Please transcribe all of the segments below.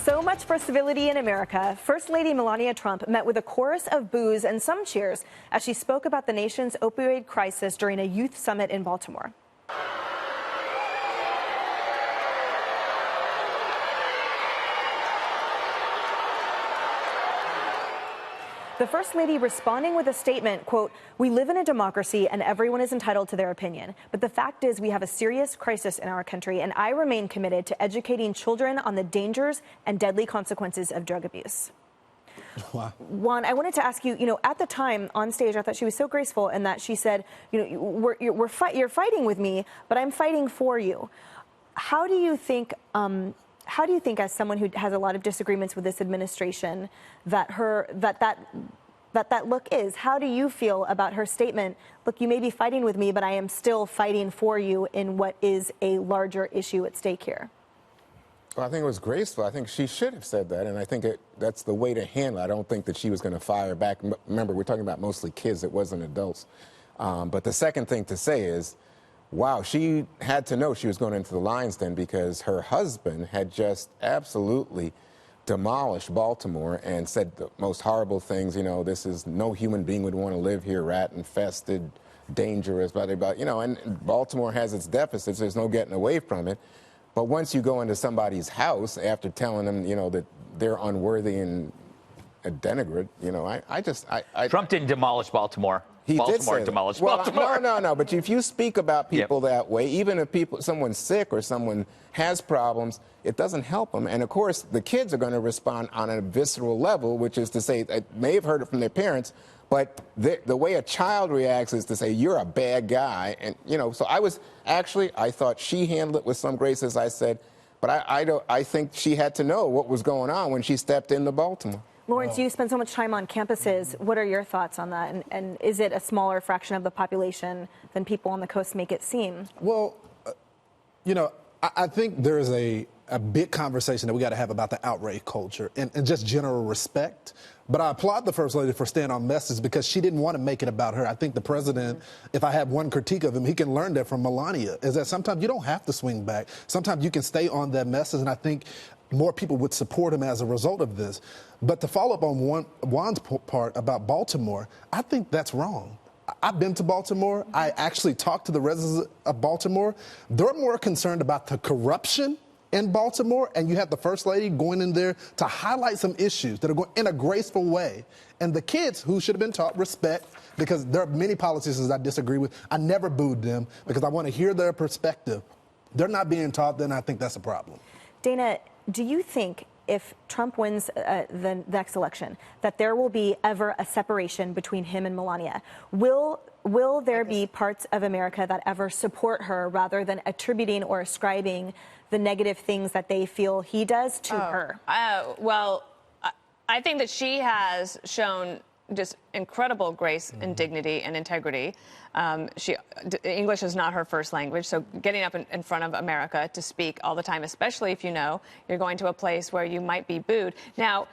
So much for civility in America. First Lady Melania Trump met with a chorus of boos and some cheers as she spoke about the nation's opioid crisis during a youth summit in Baltimore. The First Lady responding with a statement, quote, "We live in a democracy and everyone is entitled to their opinion. But the fact is we have a serious crisis in our country and I remain committed to educating children on the dangers and deadly consequences of drug abuse." Wow. Juan, I wanted to ask you, at the time on stage, I thought she was so graceful in that she said, you're fighting with me, but I'm fighting for you. How do you think, as someone who has a lot of disagreements with this administration, that look is? How do you feel about her statement? Look, you may be fighting with me, but I am still fighting for you in what is a larger issue at stake here. Well, I think it was graceful. I think she should have said that, and I think that's the way to handle it. I don't think that she was going to fire back. Remember, we're talking about mostly kids. It wasn't adults. But the second thing to say is, wow, she had to know she was going into the lion's den because her husband had just absolutely demolished Baltimore and said the most horrible things. This is no human being would want to live here, rat infested, dangerous, blah, blah, blah. And Baltimore has its deficits. There's no getting away from it. But once you go into somebody's house after telling them, that they're unworthy and denigrate, Trump didn't demolish Baltimore. Baltimore demolished Baltimore. No. But if you speak about people that way, even if someone's sick or someone has problems, it doesn't help them. And of course, the kids are going to respond on a visceral level, which is to say, they may have heard it from their parents, but the way a child reacts is to say, you're a bad guy. And, so I thought she handled it with some grace, as I said, but I think she had to know what was going on when she stepped into Baltimore. Lawrence, you spend so much time on campuses. What are your thoughts on that? And is it a smaller fraction of the population than people on the coast make it seem? Well, I think there is a big conversation that we got to have about the outrage culture and just general respect. But I applaud the First Lady for staying on message because she didn't want to make it about her. I think the president, if I have one critique of him, he can learn that from Melania, is that sometimes you don't have to swing back. Sometimes you can stay on that message, and I think more people would support him as a result of this. But to follow up on Juan's part about Baltimore, I think that's wrong. I've been to Baltimore. I actually talked to the residents of Baltimore. They're more concerned about the corruption in Baltimore, and you have the First Lady going in there to highlight some issues that are going in a graceful way. And the kids who should have been taught respect, because there are many politicians I disagree with. I never booed them because I want to hear their perspective. They're not being taught, then I think that's a problem. Dana, do you think if Trump wins the next election, that there will be ever a separation between him and Melania? Will there be parts of America that ever support her rather than attributing or ascribing the negative things that they feel he does to her? Well, I think that she has shown just incredible grace and dignity and integrity. English is not her first language, so getting up in front of America to speak all the time, especially if you're going to a place where you might be booed. Now,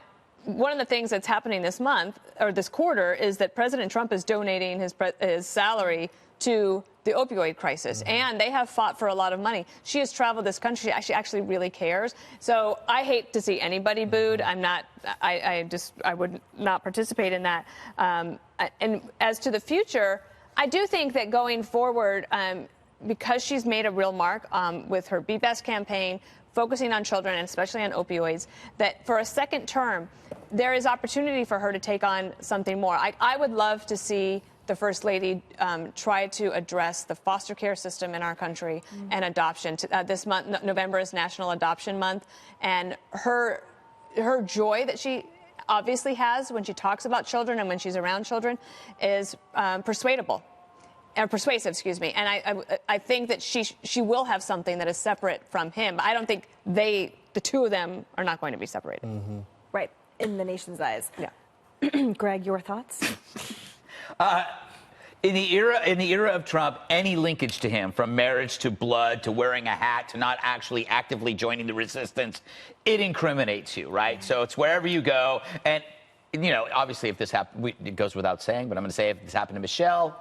one of the things that's happening this month or this quarter is that President Trump is donating his salary to the opioid crisis, and they have fought for a lot of money. She has traveled this country. She actually really cares. So I hate to see anybody booed. I would not participate in that. And as to the future, I do think that going forward, because she's made a real mark with her Be Best campaign, focusing on children and especially on opioids, that for a second term, there is opportunity for her to take on something more. I would love to see the First Lady try to address the foster care system in our country and adoption. This month, November is National Adoption Month, and her joy that she obviously has when she talks about children and when she's around children is persuasive, excuse me. And I think that she will have something that is separate from him. I don't think the two of them are not going to be separated. Right, in the nation's eyes. Yeah. Greg, your thoughts? In the era of Trump, any linkage to him, from marriage to blood to wearing a hat to not actually actively joining the resistance, it incriminates you, right? So it's wherever you go. And, obviously, if this happened, it goes without saying, but I'm going to say if this happened to Michelle,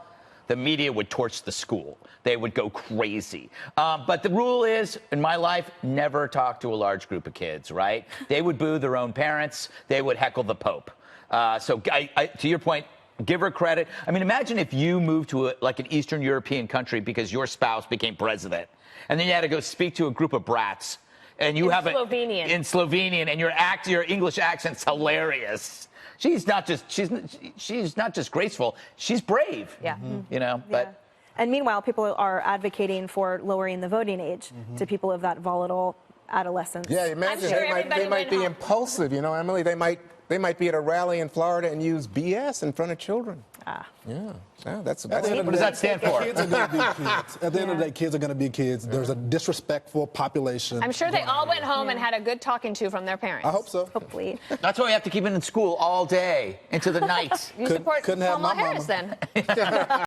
the media would torch the school. They would go crazy. But the rule is, in my life, never talk to a large group of kids, right? They would boo their own parents. They would heckle the Pope. So to your point, give her credit. I mean, imagine if you moved to like an Eastern European country because your spouse became president, and then you had to go speak to a group of brats, and you have Slovenian. in Slovenian, and your English accent's hilarious. She's not just graceful. She's brave. Yeah. You know, but. And meanwhile, people are advocating for lowering the voting age to people of that volatile adolescence. Yeah, imagine sure they might be home. impulsive, you know, Emily. They might be at a rally in Florida and use BS in front of children. Yeah, that's What does that stand for? Kids are going to be kids. At the end of the day, kids are going to be kids. There's a disrespectful population. I'm sure they all went home and had a good talking to from their parents. I hope so. Hopefully. That's why we have to keep it in school all day into the night. You support couldn't have Kamala my Harris mama. then.